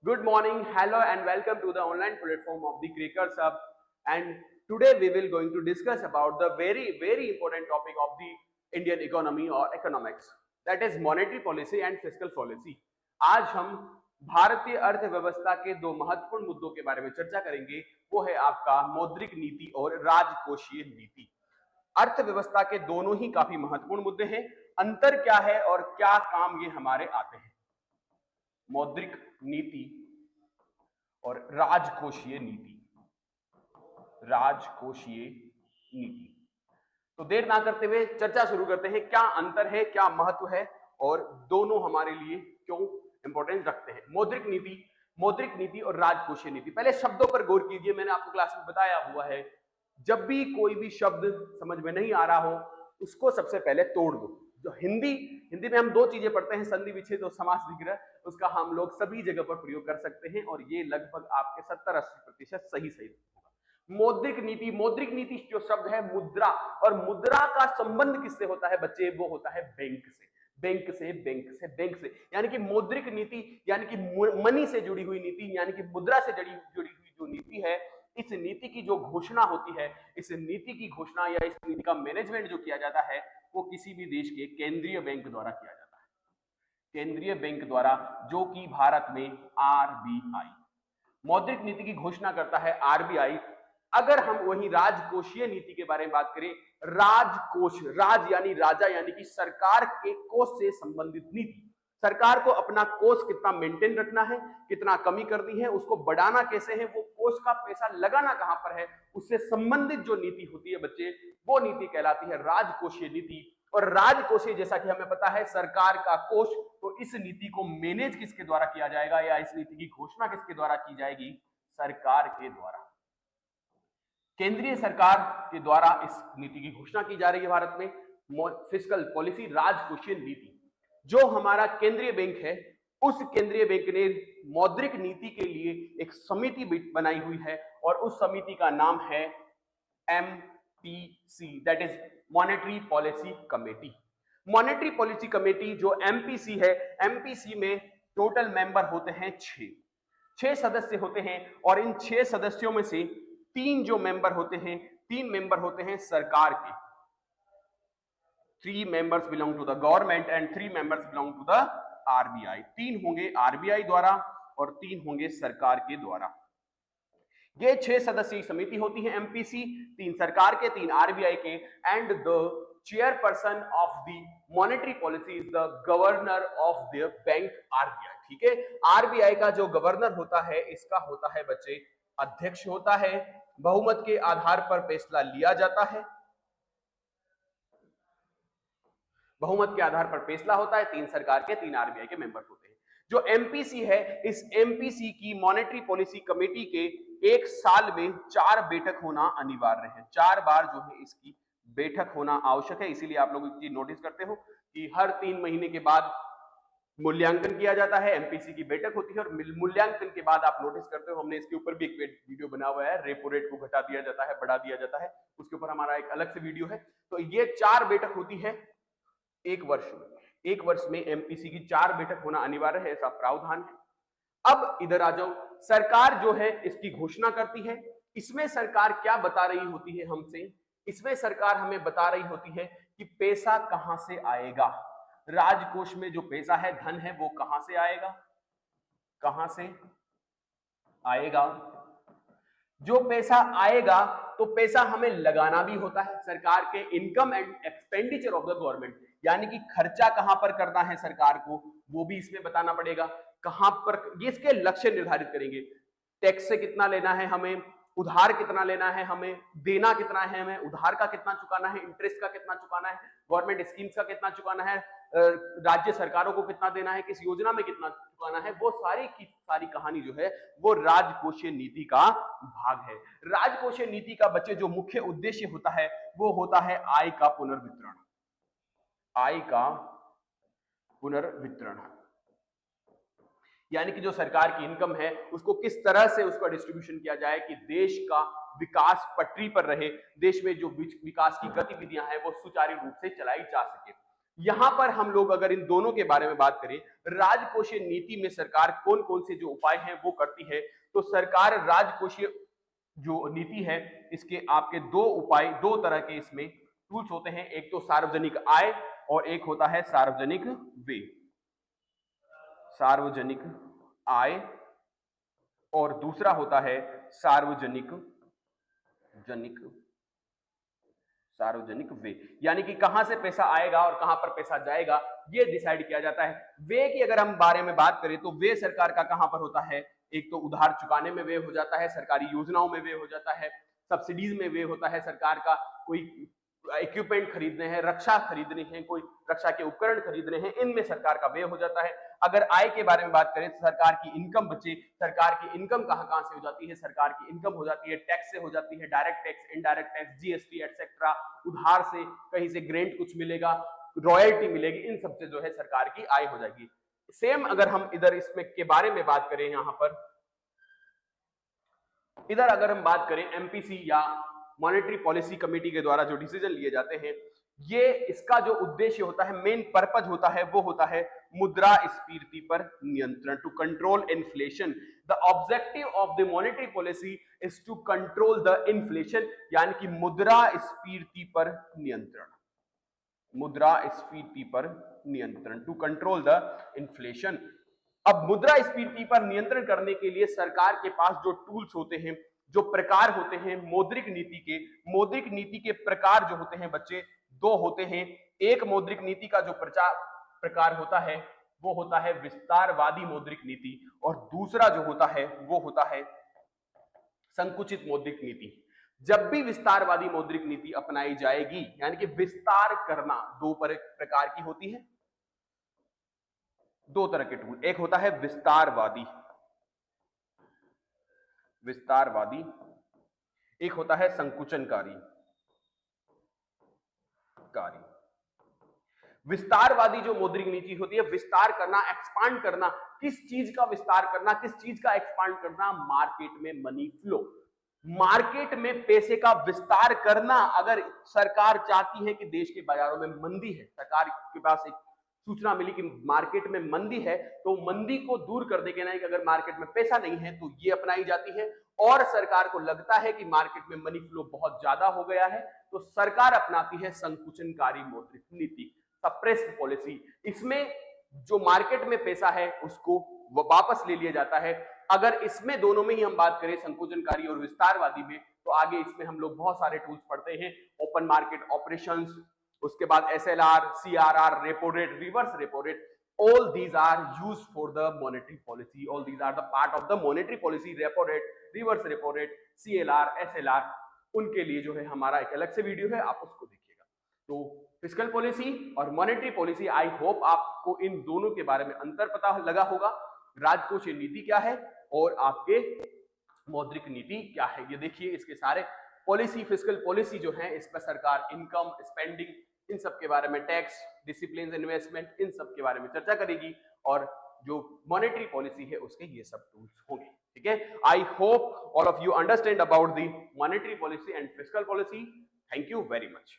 Good morning, hello and welcome to the online platform of the Crackers Hub. And today we will going to discuss about the very important topic of the Indian economy or economics, that is monetary policy and fiscal policy. आज हम भारतीय अर्थव्यवस्था के दो महत्वपूर्ण मुद्दों के बारे में चर्चा करेंगे। वो है आपका मौद्रिक नीति और राजकोषीय नीति। अर्थव्यवस्था के दोनों ही काफी महत्वपूर्ण मुद्दे हैं। अंतर क्या है और क्या काम ये हमारे आते हैं? मौद्रिक नीति और राजकोषीय नीति। राजकोषीय नीति। तो देर ना करते हुए चर्चा शुरू करते हैं। क्या अंतर है, क्या महत्व है और दोनों हमारे लिए क्यों इंपॉर्टेंस रखते हैं? मौद्रिक नीति और राजकोषीय नीति। पहले शब्दों पर गौर कीजिए। मैंने आपको क्लास में बताया हुआ है, जब भी कोई भी शब्द समझ में नहीं आ रहा हो उसको सबसे पहले तोड़ दो। जो हिंदी में हम दो चीजें पढ़ते हैं, संधि विच्छेद और समास विग्रह, उसका हम लोग सभी जगह पर प्रयोग कर सकते हैं और ये लगभग आपके 70-80% सही होगा। मौद्रिक नीति जो शब्द है मुद्रा, और मुद्रा का संबंध किससे होता है बच्चे? वो होता है बैंक से। यानी कि मौद्रिक नीति यानी कि मनी से जुड़ी हुई नीति, यानी कि मुद्रा से जुड़ी हुई जो नीति है, इस नीति की जो घोषणा होती है, इस नीति की घोषणा या इस नीति का मैनेजमेंट जो किया जाता है वो किसी भी देश के केंद्रीय बैंक द्वारा किया जाता है। केंद्रीय बैंक द्वारा, जो कि भारत में आरबीआई। मौद्रिक नीति की घोषणा करता है आरबीआई। अगर हम वही राजकोषीय नीति के बारे में बात करें, राजकोष, राज यानी राजा, यानी कि सरकार के कोष से संबंधित नीति। सरकार को अपना कोष कितना मेंटेन रखना है, कितना कमी करनी है, उसको बढ़ाना कैसे है, वो कोष का पैसा लगाना कहां पर है, उससे संबंधित जो नीति होती है बच्चे, वो नीति कहलाती है राजकोषीय नीति। और राजकोषीय, जैसा कि हमें पता है, सरकार का कोष। तो इस नीति को मैनेज किसके द्वारा किया जाएगा या इस नीति की घोषणा किसके द्वारा की जाएगी? सरकार के द्वारा। केंद्रीय सरकार के द्वारा इस नीति की घोषणा की जा रही है भारत में। फिस्कल पॉलिसी, राजकोषीय नीति। जो हमारा केंद्रीय बैंक है, उस केंद्रीय बैंक ने मौद्रिक नीति के लिए एक समिति बनाई हुई है और उस समिति का नाम है MPC, that is monetary policy committee. Monetary policy committee जो एमपीसी है, एमपीसी में टोटल मेंबर होते हैं 6 सदस्य होते हैं और इन 6 सदस्यों में से 3 जो मेंबर होते हैं, 3 मेंबर होते हैं सरकार के। 3 members belong to the government and 3 members belong to the RBI. 3 होंगे आरबीआई द्वारा और 3 होंगे सरकार के द्वारा। ये 6 सदस्यीय समिति होती है एमपीसी, 3 सरकार के, 3 आरबीआई के। And the chairperson of the monetary policy is the governor of the bank RBI. ठीक है, आरबीआई का जो गवर्नर होता है, इसका होता है बच्चे अध्यक्ष होता है। बहुमत के आधार पर फैसला लिया जाता है। बहुमत के आधार पर फैसला होता है। 3 सरकार के, 3 आरबीआई के मेंबर होते हैं। जो एमपीसी है, इस एमपीसी की मॉनेटरी पॉलिसी कमेटी के एक साल में 4 बैठक होना अनिवार्य है। 4 बार जो है इसकी बैठक होना आवश्यक है। इसीलिए आप लोग एक चीज नोटिस करते हो कि हर 3 महीने के बाद मूल्यांकन किया जाता है, एमपीसी की बैठक होती है और मूल्यांकन के बाद आप नोटिस करते हो, हमने इसके ऊपर भी एक वीडियो बना हुआ है, रेपो रेट को घटा दिया जाता है, बढ़ा दिया जाता है, उसके ऊपर हमारा एक अलग से वीडियो है। तो ये 4 बैठक होती है एक वर्ष में। एक वर्ष में एमपीसी की 4 बैठक होना अनिवार्य है, ऐसा प्रावधान है। अब इधर आ जाओ, सरकार जो है इसकी घोषणा करती है। इसमें सरकार क्या बता रही होती है हमसे? इसमें सरकार हमें बता रही होती है कि पैसा कहां से आएगा, राजकोष में जो पैसा है, धन है, वो कहां से आएगा, कहां से आएगा। जो पैसा आएगा तो पैसा हमें लगाना भी होता है। सरकार के income and expenditure of the government, यानी कि खर्चा कहां पर करना है सरकार को, वो भी इसमें बताना पड़ेगा। कहां पर ये इसके लक्ष्य निर्धारित करेंगे। टैक्स से कितना लेना है हमें, उधार कितना लेना है हमें, देना कितना है हमें, उधार का कितना चुकाना है, इंटरेस्ट का कितना चुकाना है, गवर्नमेंट स्कीम्स का कितना चुकाना है, राज्य सरकारों को कितना देना है, किस योजना में कितना चुकाना है, वो सारी की सारी कहानी जो है वो राजकोषीय नीति का भाग है। राजकोषीय नीति का बच्चे जो मुख्य उद्देश्य होता है वो होता है आय का पुनर्वितरण। आय का पुनर्वितरण, यानी कि जो सरकार की इनकम है उसको किस तरह से उसका डिस्ट्रीब्यूशन किया जाए कि देश का विकास पटरी पर रहे, देश में जो विकास की गतिविधियां हैं वो सुचारू रूप से चलाई जा सके। यहां पर हम लोग अगर इन दोनों के बारे में बात करें, राजकोषीय नीति में सरकार कौन कौन से जो उपाय हैं वो करती है, तो सरकार राजकोषीय जो नीति है इसके आपके दो उपाय, दो तरह के इसमें टूल्स होते हैं। एक तो सार्वजनिक आय और एक होता है सार्वजनिक व्यय। सार्वजनिक आय और दूसरा होता है सार्वजनिक व्यय, यानी कि कहां से पैसा आएगा और कहां पर पैसा जाएगा ये डिसाइड किया जाता है। व्यय की अगर हम बारे में बात करें तो व्यय सरकार का कहां पर होता है, एक तो उधार चुकाने में व्यय हो जाता है, सरकारी योजनाओं में व्यय हो जाता है, सब्सिडीज में व्यय होता है सरकार का, कोई इक्विपमेंट खरीदने हैं, रक्षा खरीदनी है, कोई रक्षा के उपकरण खरीदने हैं, इनमें सरकार का व्यय हो जाता है। अगर आय के बारे में बात करें तो सरकार की इनकम बचे, सरकार की इनकम कहां से हो जाती है, सरकार की इनकम हो जाती है टैक्स से हो जाती है, direct tax, indirect tax, GST etcetera, उधार से, कहीं से ग्रेंट कुछ मिलेगा, रॉयल्टी मिलेगी, इन सबसे जो है सरकार की आय हो जाएगी। सेम अगर हम इधर इसमें के बारे में बात करें, यहां पर इधर अगर हम बात करें एमपीसी या मॉनेटरी पॉलिसी कमेटी के द्वारा जो डिसीजन लिए जाते हैं, ये इसका जो उद्देश्य होता है, मेन पर्पज होता है, वो होता है मुद्रास्फीति पर नियंत्रण, to control inflation. The objective of the monetary policy is to control the inflation, यानी कि मुद्रास्फीति पर नियंत्रण, मुद्रास्फीति पर नियंत्रण, टू कंट्रोल द इन्फ्लेशन। अब मुद्रास्फीति पर नियंत्रण करने के लिए सरकार के पास जो टूल्स होते हैं, जो प्रकार होते हैं मौद्रिक नीति के प्रकार जो होते हैं बच्चे, दो होते हैं। एक मौद्रिक नीति का जो प्रकार होता है वो होता है विस्तारवादी मौद्रिक नीति, और दूसरा जो होता है वो होता है संकुचित मौद्रिक नीति। जब भी विस्तारवादी मौद्रिक नीति अपनाई जाएगी, यानी कि विस्तार करना, दो प्रकार की होती है, दो तरह के टूल, एक होता है विस्तारवादी, एक होता है संकुचनकारी। विस्तारवादी जो मौद्रिक नीति होती है, विस्तार करना, एक्सपांड करना, किस चीज का विस्तार करना, किस चीज का एक्सपांड करना, मार्केट में मनी फ्लो, मार्केट में पैसे का विस्तार करना। अगर सरकार चाहती है कि देश के बाजारों में मंदी है, सरकार के पास एक सूचना मिली कि मार्केट में मंदी है, तो मंदी को दूर करने के लिए, अगर मार्केट में पैसा नहीं है तो ये अपनाई जाती है, और सरकार को लगता है कि मार्केट में मनी फ्लो बहुत ज्यादा हो गया है तो सरकार अपनाती है संकुचनकारी मौद्रिक नीति, सप्रेस्ड पॉलिसी। इसमें जो मार्केट में पैसा है उसको वापस ले लिया जाता है। अगर इसमें दोनों में ही हम बात करें, संकुचनकारी और विस्तारवादी में, तो आगे इसमें हम लोग बहुत सारे टूल्स पढ़ते हैं, ओपन मार्केट ऑपरेशंस, उसके बाद SLR, CRR, repo rate, reverse repo rate, all these are used for the monetary policy, all these are the part of the monetary policy, repo rate, reverse repo rate, CLR, SLR, उनके लिए जो है हमारा एक अलग से video है, आप उसको देखिएगा। तो फिस्कल पॉलिसी और मॉनेटरी पॉलिसी, आई होप आपको इन दोनों के बारे में अंतर पता लगा होगा, राजकोषीय नीति क्या है और आपके मौद्रिक नीति क्या है। ये देखिए, इसके सारे पॉलिसी, फिस्कल पॉलिसी जो है, इस पर सरकार इनकम, स्पेंडिंग, इन सब के बारे में, टैक्स, डिसिप्लिन, इन्वेस्टमेंट, इन सब के बारे में चर्चा करेगी, और जो मॉनेटरी पॉलिसी है उसके ये सब टूल्स होंगे। ठीक है, I hope all of you understand about the monetary policy and fiscal policy. Thank you very much.